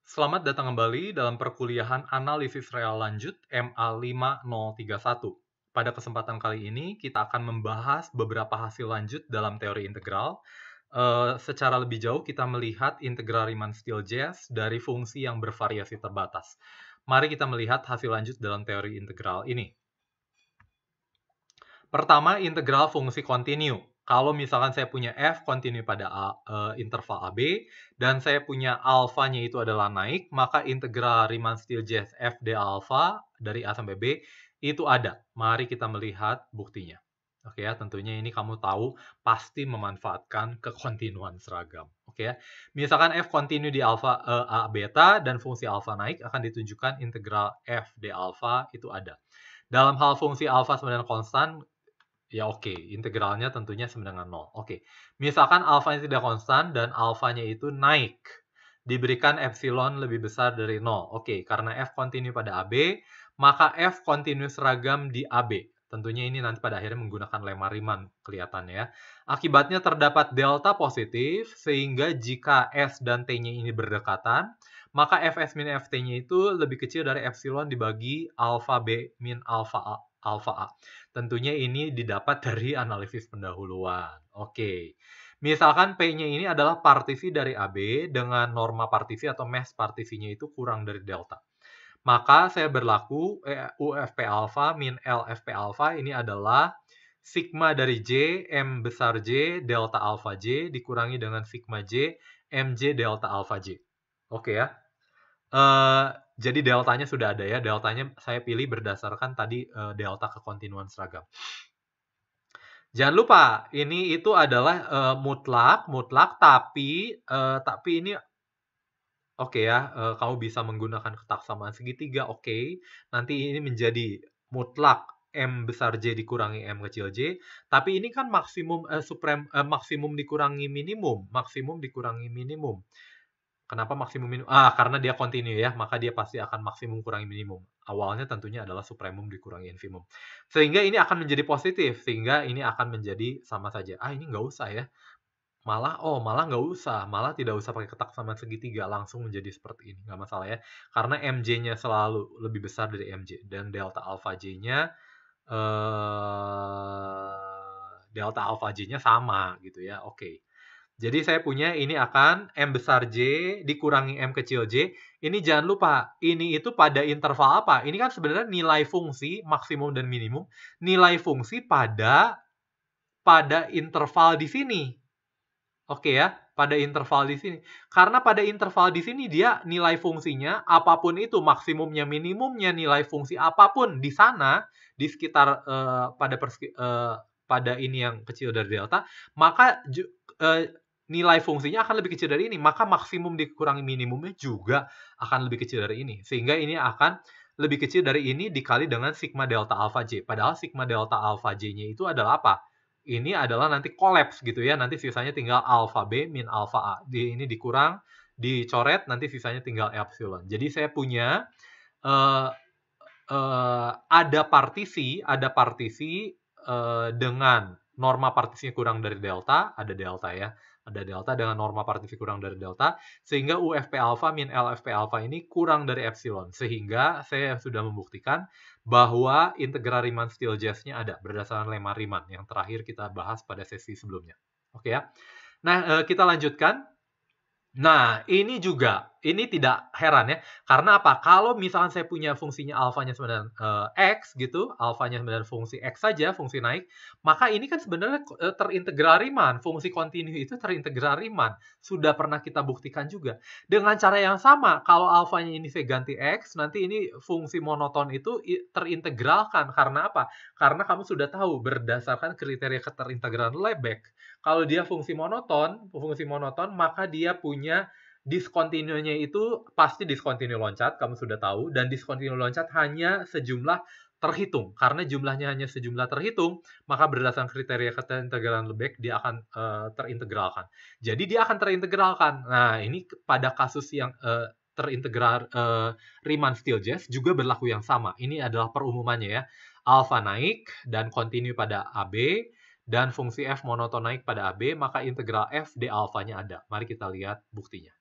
Selamat datang kembali dalam perkuliahan analisis real lanjut MA5031. Pada kesempatan kali ini, kita akan membahas beberapa hasil lanjut dalam teori integral. Secara lebih jauh, kita melihat integral Riemann-Stieltjes dari fungsi yang bervariasi terbatas. Mari kita melihat hasil lanjut dalam teori integral ini. Pertama, integral fungsi kontinu. Kalau misalkan saya punya f kontinu pada interval AB, dan saya punya alfanya itu adalah naik, maka integral Riemann-Stieltjes f d alfa dari A sampai B itu ada. Mari kita melihat buktinya. Oke ya, tentunya ini kamu tahu pasti memanfaatkan kekontinuan seragam. Oke ya, misalkan f kontinu di alfa A beta dan fungsi alfa naik akan ditunjukkan integral f d alfa itu ada. Dalam hal fungsi alfa sama dengan konstan, ya oke, integralnya tentunya sama dengan 0. Oke, misalkan alfanya tidak konstan dan alfanya itu naik. Diberikan epsilon lebih besar dari 0. Oke, karena f kontinu pada AB, maka f kontinu seragam di AB. Tentunya ini nanti pada akhirnya menggunakan lemma Riemann kelihatannya ya. Akibatnya terdapat delta positif, sehingga jika S dan T-nya ini berdekatan, maka Fs min Ft-nya itu lebih kecil dari epsilon dibagi alfa B min alfa A. Tentunya ini didapat dari analisis pendahuluan. Oke. Misalkan P-nya ini adalah partisi dari AB dengan norma partisi atau mesh partisinya itu kurang dari delta. Maka saya berlaku UFP alpha min LFP alpha ini adalah sigma dari J, M besar J, delta alpha J dikurangi dengan sigma J, MJ delta alpha J. Oke ya. Jadi deltanya sudah ada ya. Deltanya saya pilih berdasarkan tadi delta kekontinuan seragam. Jangan lupa, ini itu adalah mutlak, tapi ini oke ya, kamu bisa menggunakan ketaksamaan segitiga, oke. Nanti ini menjadi mutlak M besar J dikurangi M kecil J. Tapi ini kan maksimum maksimum dikurangi minimum. Maksimum dikurangi minimum. Kenapa maksimum minimum? Karena dia kontinu ya, maka dia pasti akan maksimum kurangi minimum. Awalnya tentunya adalah supremum dikurangi infimum. Sehingga ini akan menjadi positif, sehingga ini akan menjadi sama saja. Ini nggak usah ya. Malah nggak usah. Malah tidak usah pakai ketaksamaan segitiga. Langsung menjadi seperti ini. Nggak masalah ya. Karena MJ-nya selalu lebih besar dari MJ. Dan delta alpha J-nya sama gitu ya. Oke. Jadi saya punya ini akan M besar J dikurangi M kecil J. Ini jangan lupa, ini itu pada interval apa? Ini kan sebenarnya nilai fungsi maksimum dan minimum. Nilai fungsi pada interval di sini. Oke ya, pada interval di sini. Karena pada interval di sini dia nilai fungsinya apapun itu, maksimumnya, minimumnya, nilai fungsi apapun di sana, di sekitar pada ini yang kecil dari delta, maka nilai fungsinya akan lebih kecil dari ini, maka maksimum dikurangi minimumnya juga akan lebih kecil dari ini. Sehingga ini akan lebih kecil dari ini dikali dengan sigma delta alpha J. Padahal sigma delta alpha J-nya itu adalah apa? Ini adalah nanti kolaps gitu ya, nanti sisanya tinggal alpha B min alpha A. Ini dikurang, dicoret, nanti sisanya tinggal epsilon. Jadi saya punya ada partisi dengan norma partisinya kurang dari delta, ada delta ya, ada delta dengan norma partisi kurang dari delta, sehingga UFP alpha min LFP alpha ini kurang dari epsilon. Sehingga saya sudah membuktikan bahwa integral Riemann-Stieltjes-nya ada berdasarkan lemma Riemann yang terakhir kita bahas pada sesi sebelumnya. Oke ya. Nah, kita lanjutkan. Nah, ini tidak heran ya. Karena apa? Kalau misalkan saya punya fungsinya alfanya sama dengan X gitu, alfanya sama dengan fungsi X saja, fungsi naik, maka ini kan sebenarnya terintegral Riemann. Fungsi kontinu itu terintegral Riemann. Sudah pernah kita buktikan juga. Dengan cara yang sama, kalau alfanya ini saya ganti X, nanti ini fungsi monoton itu terintegralkan. Karena apa? Karena kamu sudah tahu berdasarkan kriteria keterintegralan Lebesgue. Kalau dia fungsi monoton, maka dia punya diskontinunya itu pasti diskontinu loncat, kamu sudah tahu, dan diskontinu loncat hanya sejumlah terhitung. Karena jumlahnya hanya sejumlah terhitung, maka berdasarkan kriteria keterintegralan Lebesgue dia akan terintegralkan. Jadi dia akan terintegralkan. Nah, ini pada kasus yang terintegral Riemann-Stieltjes juga berlaku yang sama. Ini adalah perumumannya ya. Alfa naik dan kontinu pada AB, dan fungsi f monoton naik pada AB, maka integral f d alfanya ada. Mari kita lihat buktinya.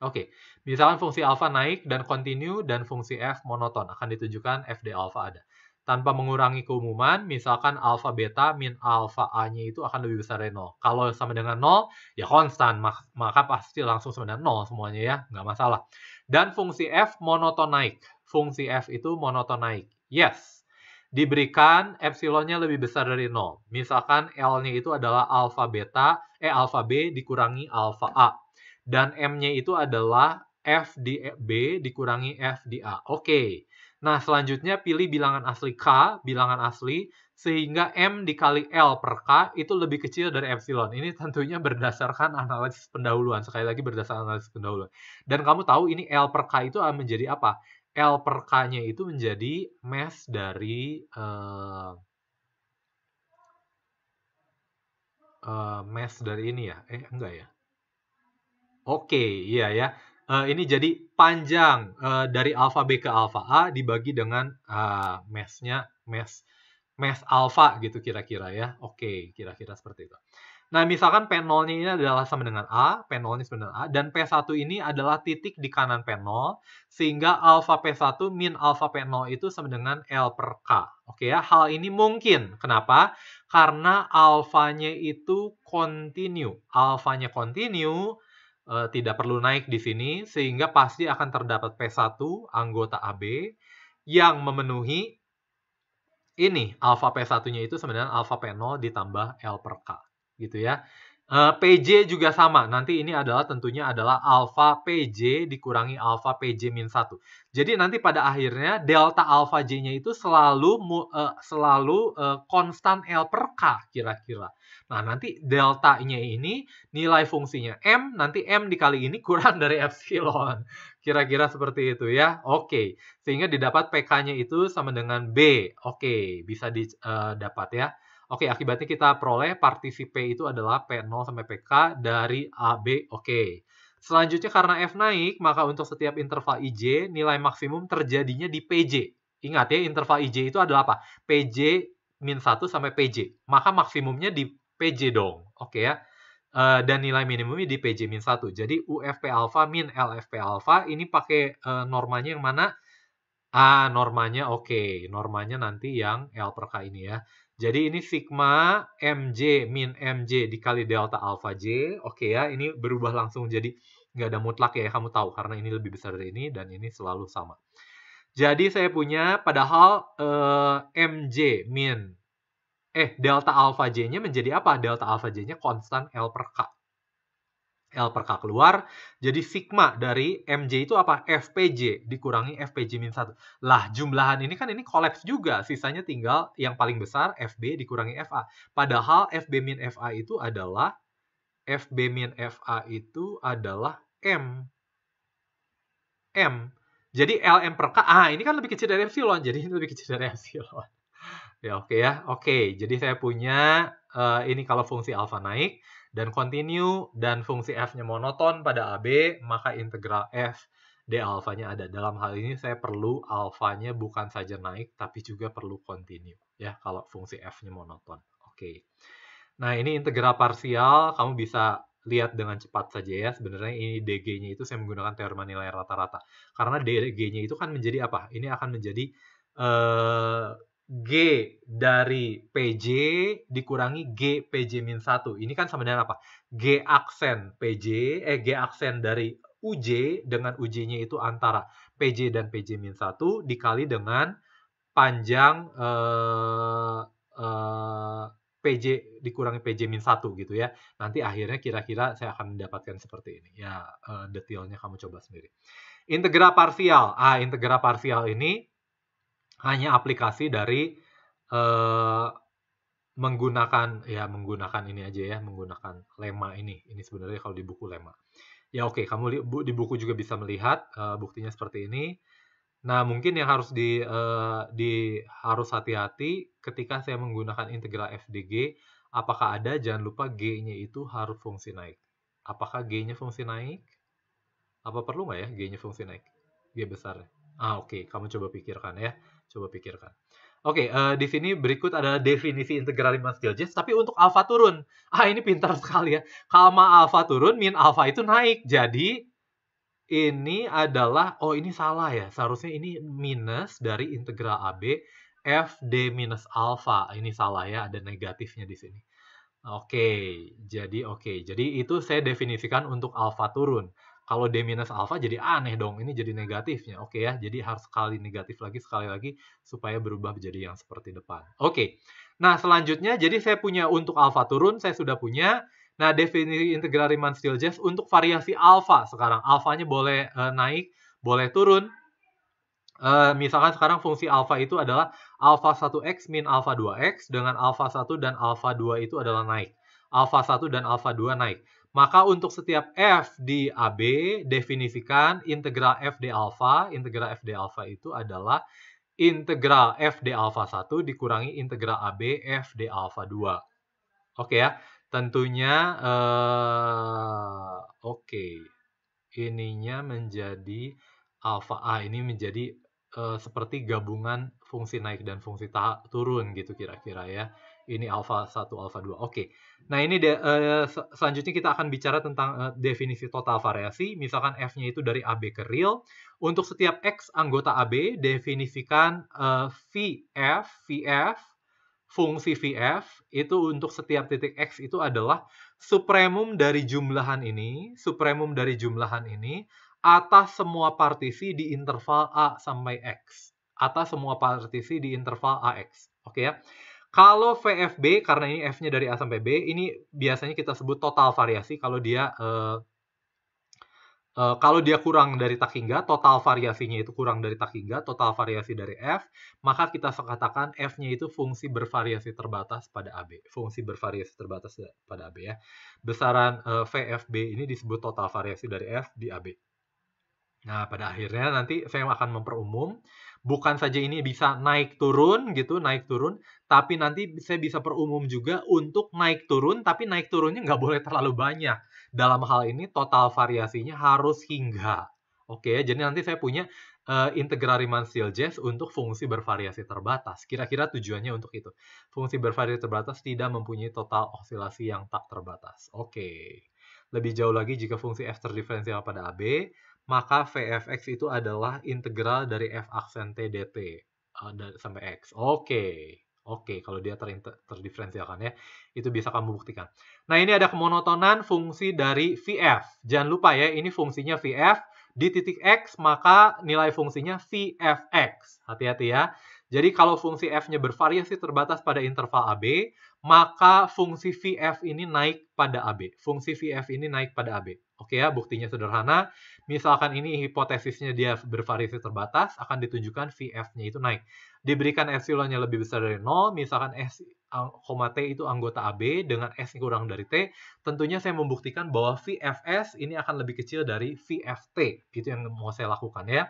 Oke, misalkan fungsi alfa naik dan kontinu dan fungsi f monoton akan ditunjukkan f d alfa ada. Tanpa mengurangi keumuman, misalkan alfa beta min alfa A-nya itu akan lebih besar dari 0. Kalau sama dengan 0, ya konstan, maka pasti langsung sama dengan 0 semuanya ya, nggak masalah. Dan fungsi f monoton naik. Fungsi f itu monoton naik. Yes, diberikan epsilonnya lebih besar dari 0. Misalkan L-nya itu adalah alfa B dikurangi alfa A. Dan M-nya itu adalah F di B dikurangi F di A. Oke. Nah, selanjutnya pilih bilangan asli K, bilangan asli, sehingga M dikali L per K itu lebih kecil dari epsilon. Ini tentunya berdasarkan analisis pendahuluan. Sekali lagi berdasarkan analisis pendahuluan. Dan kamu tahu ini L per K itu menjadi apa? L per K-nya itu menjadi mass dari mass dari ini ya? Enggak ya? Oke, iya ya. Ini jadi panjang dari alfa B ke alfa A dibagi dengan mass alfa gitu kira-kira ya. Oke, kira-kira seperti itu. Nah, misalkan P0-nya ini adalah sama dengan A, P0-nya sama dengan A, dan P1 ini adalah titik di kanan P0, sehingga alfa P1 min alfa P0 itu sama dengan L per K. Oke ya, hal ini mungkin. Kenapa? Karena alfanya itu kontinu. Alfanya kontinu, tidak perlu naik di sini, sehingga pasti akan terdapat P1 anggota AB yang memenuhi ini alfa P1-nya itu sebenarnya alfa P0 ditambah L per K gitu ya. PJ juga sama. Nanti ini adalah tentunya adalah alfa PJ dikurangi alfa PJ min 1. Jadi nanti pada akhirnya delta alfa J-nya itu selalu konstan L per K kira-kira. Nah, nanti delta-nya ini nilai fungsinya M, nanti M dikali ini kurang dari epsilon. Kira-kira seperti itu ya. Oke, sehingga didapat PK-nya itu sama dengan B. Oke, bisa didapat ya. Oke, akibatnya kita peroleh partisi P itu adalah P0 sampai PK dari AB. Oke. Selanjutnya karena F naik, maka untuk setiap interval IJ, nilai maksimum terjadinya di PJ. Ingat ya, interval IJ itu adalah apa? PJ min 1 sampai PJ. Maka maksimumnya di PJ dong. Oke ya. Dan nilai minimumnya di PJ min 1. Jadi UFP alpha min LFP alpha ini pakai normanya yang mana? Normanya oke. Normanya nanti yang L per K ini ya. Jadi ini sigma MJ min MJ dikali delta alpha J. Oke ya, ini berubah langsung jadi nggak ada mutlak ya, kamu tahu. Karena ini lebih besar dari ini dan ini selalu sama. Jadi saya punya padahal MJ min delta alpha J-nya menjadi apa? Delta alpha J-nya konstan L per K. L per K keluar, jadi sigma dari MJ itu apa? FPJ dikurangi FPJ min 1. Lah, jumlahan ini kan ini kolaps juga, sisanya tinggal yang paling besar FB dikurangi FA. Padahal FB min FA itu adalah M. Jadi LM per K, ini kan lebih kecil dari epsilon, jadi ini lebih kecil dari epsilon. Ya, oke ya. Oke, jadi saya punya ini kalau fungsi alfa naik dan kontinu dan fungsi f-nya monoton pada AB, maka integral f d alfanya ada. Dalam hal ini saya perlu alfanya bukan saja naik tapi juga perlu kontinu ya kalau fungsi f-nya monoton. Oke. Nah, ini integral parsial, kamu bisa lihat dengan cepat saja ya. Sebenarnya ini dg-nya itu saya menggunakan teorema nilai rata-rata. Karena dg-nya itu kan menjadi apa? Ini akan menjadi G dari PJ dikurangi G PJ min 1. Ini kan sama dengan apa? G aksen G aksen dari UJ dengan UJ-nya itu antara PJ dan PJ min 1 dikali dengan panjang PJ dikurangi PJ min 1 gitu ya. Nanti akhirnya kira-kira saya akan mendapatkan seperti ini. Ya, detailnya kamu coba sendiri. Integral parsial. Integral parsial ini hanya aplikasi dari menggunakan ini aja ya, menggunakan lemma ini. Ini sebenarnya kalau di buku lemma. Ya oke, kamu di buku juga bisa melihat buktinya seperti ini. Nah, mungkin yang harus harus hati-hati ketika saya menggunakan integral FDG, apakah ada, jangan lupa G-nya itu harus fungsi naik. Apakah G-nya fungsi naik? Apa perlu nggak ya G-nya fungsi naik? G besar. Oke, kamu coba pikirkan ya. Coba pikirkan. Oke, di sini berikut adalah definisi integral Riemann-Stieltjes, tapi untuk alfa turun. Ini pintar sekali ya. Kalau alfa turun, min alfa itu naik. Jadi, ini adalah, oh ini salah ya, seharusnya ini minus dari integral AB f d minus alfa. Ini salah ya, ada negatifnya di sini. Jadi itu saya definisikan untuk alfa turun. Kalau D minus alfa jadi aneh dong, ini jadi negatifnya. Oke ya, jadi harus sekali negatif lagi, sekali lagi, supaya berubah menjadi yang seperti depan. Oke, nah selanjutnya, jadi saya punya untuk alfa turun, saya sudah punya. Nah, definisi integral Riemann-Stieltjes untuk variasi alfa sekarang. Alfanya boleh naik, boleh turun. Misalkan sekarang fungsi alfa itu adalah alfa 1x min alfa 2x dengan alfa 1 dan alfa 2 itu adalah naik. Alfa 1 dan alfa 2 naik. Maka untuk setiap f di AB, definisikan integral f d alfa. Integral f d alfa itu adalah integral f d alfa 1 dikurangi integral AB f d alfa 2. Oke ya, tentunya oke. Ininya menjadi alfa A, ini menjadi seperti gabungan fungsi naik dan fungsi turun gitu kira-kira ya. Ini alfa 1, alfa 2. Oke. Nah, ini selanjutnya kita akan bicara tentang definisi total variasi. Misalkan F-nya itu dari AB ke real. Untuk setiap X anggota AB, definisikan VF, fungsi VF itu untuk setiap titik X itu adalah supremum dari jumlahan ini atas semua partisi di interval A sampai X. Atas semua partisi di interval AX. Oke ya. Kalau VFB, karena ini F-nya dari A sampai B, ini biasanya kita sebut total variasi kalau dia kurang dari tak hingga, total variasinya itu kurang dari tak hingga, total variasi dari F, maka kita katakan F-nya itu fungsi bervariasi terbatas pada AB. Fungsi bervariasi terbatas pada AB ya. Besaran VFB ini disebut total variasi dari F di AB. Nah, pada akhirnya nanti saya akan memperumum, bukan saja ini bisa naik turun gitu, naik turun, tapi nanti saya bisa perumum juga untuk naik turun, tapi naik turunnya nggak boleh terlalu banyak. Dalam hal ini total variasinya harus hingga. Oke, jadi nanti saya punya integral Riemann-Stieltjes untuk fungsi bervariasi terbatas. Kira-kira tujuannya untuk itu. Fungsi bervariasi terbatas tidak mempunyai total osilasi yang tak terbatas. Oke. Lebih jauh lagi, jika fungsi f terdiferensial pada AB, maka Vfx itu adalah integral dari f aksen t dt sampai x. Oke, kalau dia terdiferensialkan ya, itu bisa kamu buktikan. Nah, ini ada kemonotonan fungsi dari Vf. Jangan lupa ya, ini fungsinya Vf di titik x, maka nilai fungsinya Vfx. Hati-hati ya. Jadi kalau fungsi f-nya bervariasi terbatas pada interval AB, maka fungsi Vf ini naik pada AB. Fungsi Vf ini naik pada AB. Oke ya, buktinya sederhana. Misalkan ini hipotesisnya dia bervariasi terbatas, akan ditunjukkan Vf-nya itu naik. Diberikan epsilonnya lebih besar dari 0, misalkan S, T itu anggota AB dengan S kurang dari T, tentunya saya membuktikan bahwa Vfs ini akan lebih kecil dari Vft. Itu yang mau saya lakukan ya.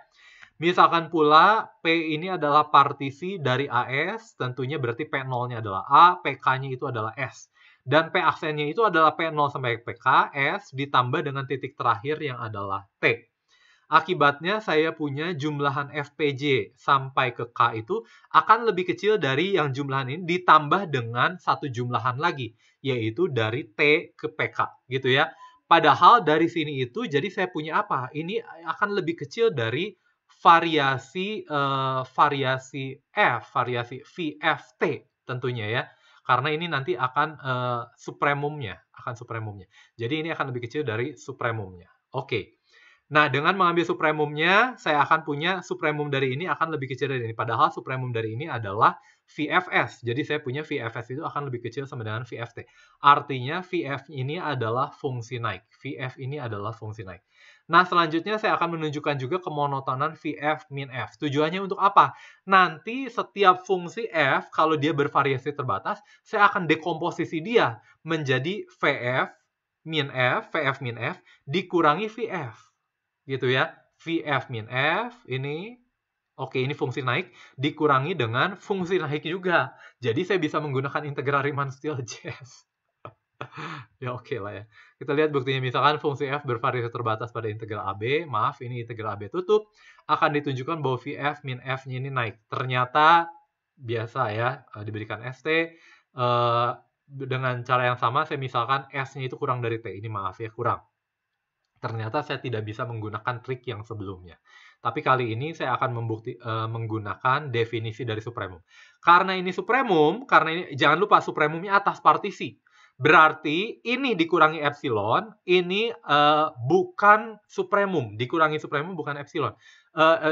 Misalkan pula P ini adalah partisi dari AS, tentunya berarti P0-nya adalah A, PK-nya itu adalah S. Dan P aksennya itu adalah P0 sampai PK, S, ditambah dengan titik terakhir yang adalah T. Akibatnya saya punya jumlahan FPJ sampai ke K itu akan lebih kecil dari yang jumlahan ini ditambah dengan satu jumlahan lagi, yaitu dari T ke PK, gitu ya. Padahal dari sini itu, jadi saya punya apa? Ini akan lebih kecil dari variasi F, variasi VFT tentunya ya. Karena ini nanti akan supremumnya. Jadi ini akan lebih kecil dari supremumnya. Oke. Nah, dengan mengambil supremumnya, saya akan punya supremum dari ini akan lebih kecil dari ini. Padahal supremum dari ini adalah VFS. Jadi saya punya VFS itu akan lebih kecil sama dengan VFT. Artinya VF ini adalah fungsi naik. VF ini adalah fungsi naik. Nah, selanjutnya saya akan menunjukkan juga kemonotonan VF min F. Tujuannya untuk apa? Nanti setiap fungsi F, kalau dia bervariasi terbatas, saya akan dekomposisi dia menjadi VF min F dikurangi VF. Gitu ya. Vf min F ini, oke, ini fungsi naik dikurangi dengan fungsi naik juga. Jadi saya bisa menggunakan integral Riemann-Stieltjes. Ya oke lah ya. Kita lihat buktinya, misalkan fungsi f bervariasi terbatas pada integral AB. Maaf, ini integral AB tutup. Akan ditunjukkan bahwa Vf min F-nya ini naik. Ternyata biasa ya, diberikan ST. Dengan cara yang sama, saya misalkan S-nya itu kurang dari T. Ini maaf ya, kurang. ternyata saya tidak bisa menggunakan trik yang sebelumnya. Tapi kali ini saya akan menggunakan definisi dari supremum. Karena ini supremum, karena ini jangan lupa supremumnya atas partisi. Berarti ini dikurangi epsilon, ini bukan supremum. Dikurangi supremum bukan epsilon.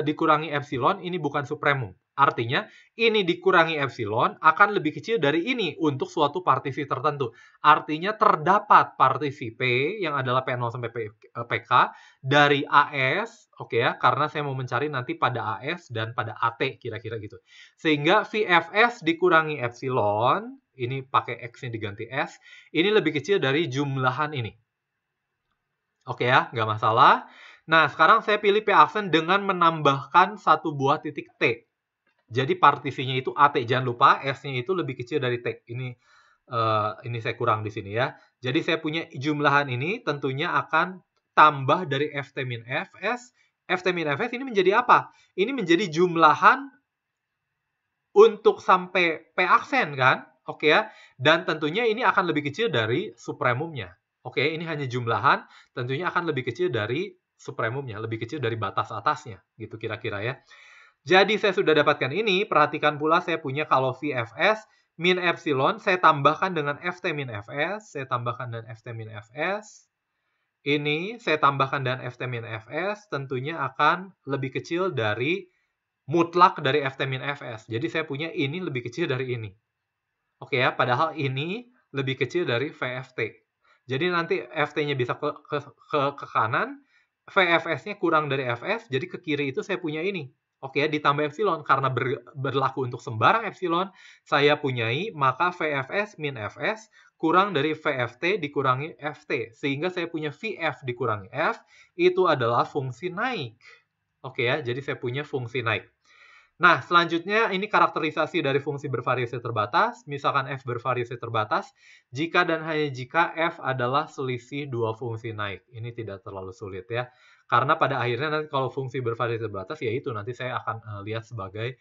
Dikurangi epsilon, ini bukan supremum. Artinya, ini dikurangi epsilon akan lebih kecil dari ini untuk suatu partisi tertentu. Artinya terdapat partisi P yang adalah P0 sampai PK dari AS, oke ya, karena saya mau mencari nanti pada AS dan pada AT kira-kira gitu. Sehingga VFS dikurangi epsilon, ini pakai X-nya diganti S, ini lebih kecil dari jumlahan ini. Oke ya, nggak masalah. Nah, sekarang saya pilih P aksen dengan menambahkan satu buah titik T. Jadi partisinya itu AT. Jangan lupa S-nya itu lebih kecil dari T. Ini saya kurang di sini ya. Jadi saya punya jumlahan ini tentunya akan tambah dari FT min Fs. FT min Fs ini menjadi apa? Ini menjadi jumlahan untuk sampai P aksen kan? Oke ya. Dan tentunya ini akan lebih kecil dari supremumnya. Oke, ini hanya jumlahan, tentunya akan lebih kecil dari supremumnya, lebih kecil dari batas atasnya, gitu kira-kira ya. Jadi saya sudah dapatkan ini, perhatikan pula saya punya kalau VFS min epsilon, saya tambahkan dengan FT min Fs, saya tambahkan dengan FT min Fs. Ini saya tambahkan dengan FT min Fs, tentunya akan lebih kecil dari mutlak dari FT min Fs. Jadi saya punya ini lebih kecil dari ini. Oke ya, padahal ini lebih kecil dari VFT. Jadi nanti FT-nya bisa ke kanan, VFS-nya kurang dari Fs, jadi ke kiri itu saya punya ini. Oke ya, ditambah epsilon. Karena berlaku untuk sembarang epsilon, saya punyai, maka VFS min Fs kurang dari VFT dikurangi Ft. Sehingga saya punya VF dikurangi F, itu adalah fungsi naik. Oke ya, jadi saya punya fungsi naik. Nah, selanjutnya ini karakterisasi dari fungsi bervariasi terbatas. Misalkan f bervariasi terbatas, jika dan hanya jika f adalah selisih dua fungsi naik. Ini tidak terlalu sulit ya. Karena pada akhirnya nanti kalau fungsi bervariasi terbatas, yaitu nanti saya akan lihat sebagai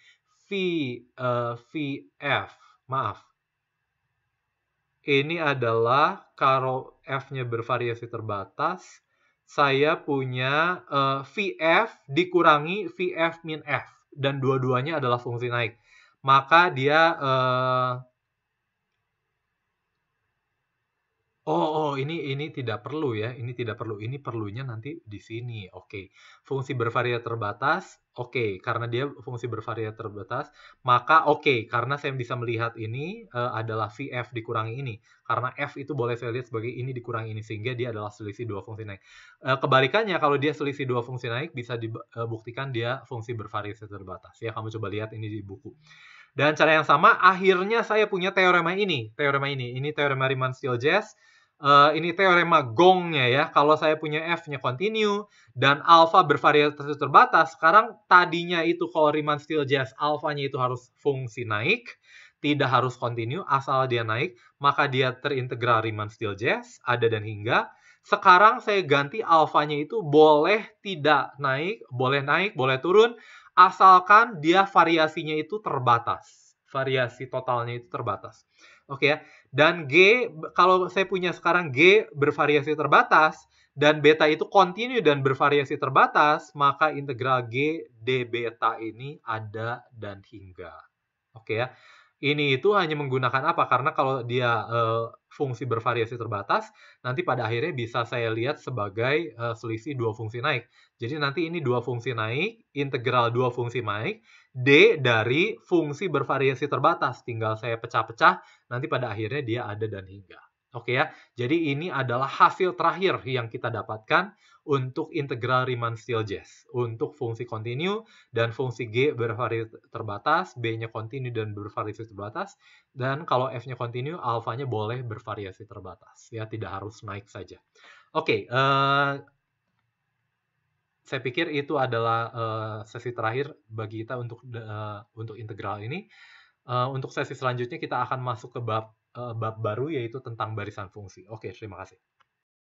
VF. Maaf. Ini adalah kalau f-nya bervariasi terbatas, saya punya VF dikurangi VF min F. Dan dua-duanya adalah fungsi naik. Maka dia ini tidak perlu ya. Ini tidak perlu. Ini perlunya nanti di sini. Oke. Fungsi bervariasi terbatas. Oke, karena dia fungsi bervariasi terbatas, maka karena saya bisa melihat ini adalah VF dikurangi ini. Karena F itu boleh saya lihat sebagai ini dikurangi ini, sehingga dia adalah selisih dua fungsi naik. Kebalikannya, kalau dia selisih dua fungsi naik, bisa dibuktikan dia fungsi bervariasi terbatas. Ya, kamu coba lihat ini di buku. Dan cara yang sama, akhirnya saya punya teorema ini. Ini teorema Riemann-Stieltjes. Ini teorema gongnya ya. Kalau saya punya F-nya kontinu dan alfa bervariasi terbatas, sekarang tadinya itu kalau Riemann-Stieltjes alfanya itu harus fungsi naik, tidak harus kontinu, asal dia naik, maka dia terintegral Riemann-Stieltjes, ada dan hingga. Sekarang saya ganti alfanya itu boleh tidak naik, boleh turun, asalkan dia variasinya itu terbatas. Variasi totalnya itu terbatas. Oke ya. Dan G, kalau saya punya sekarang G bervariasi terbatas, dan beta itu kontinu dan bervariasi terbatas, maka integral G d beta ini ada dan hingga. Oke ya. Ini itu hanya menggunakan apa? Karena kalau dia fungsi bervariasi terbatas, nanti pada akhirnya bisa saya lihat sebagai selisih dua fungsi naik. Jadi nanti ini dua fungsi naik, integral dua fungsi naik, D dari fungsi bervariasi terbatas. Tinggal saya pecah-pecah, nanti pada akhirnya dia ada dan hingga. Oke ya, jadi ini adalah hasil terakhir yang kita dapatkan untuk integral Riemann-Stieltjes. Untuk fungsi kontinu dan fungsi G bervariasi terbatas, B-nya kontinu dan bervariasi terbatas, dan kalau F-nya kontinu, alfanya boleh bervariasi terbatas. Ya, tidak harus naik saja. Oke, saya pikir itu adalah sesi terakhir bagi kita untuk integral ini. Untuk sesi selanjutnya kita akan masuk ke bab baru, yaitu tentang barisan fungsi. Oke, terima kasih.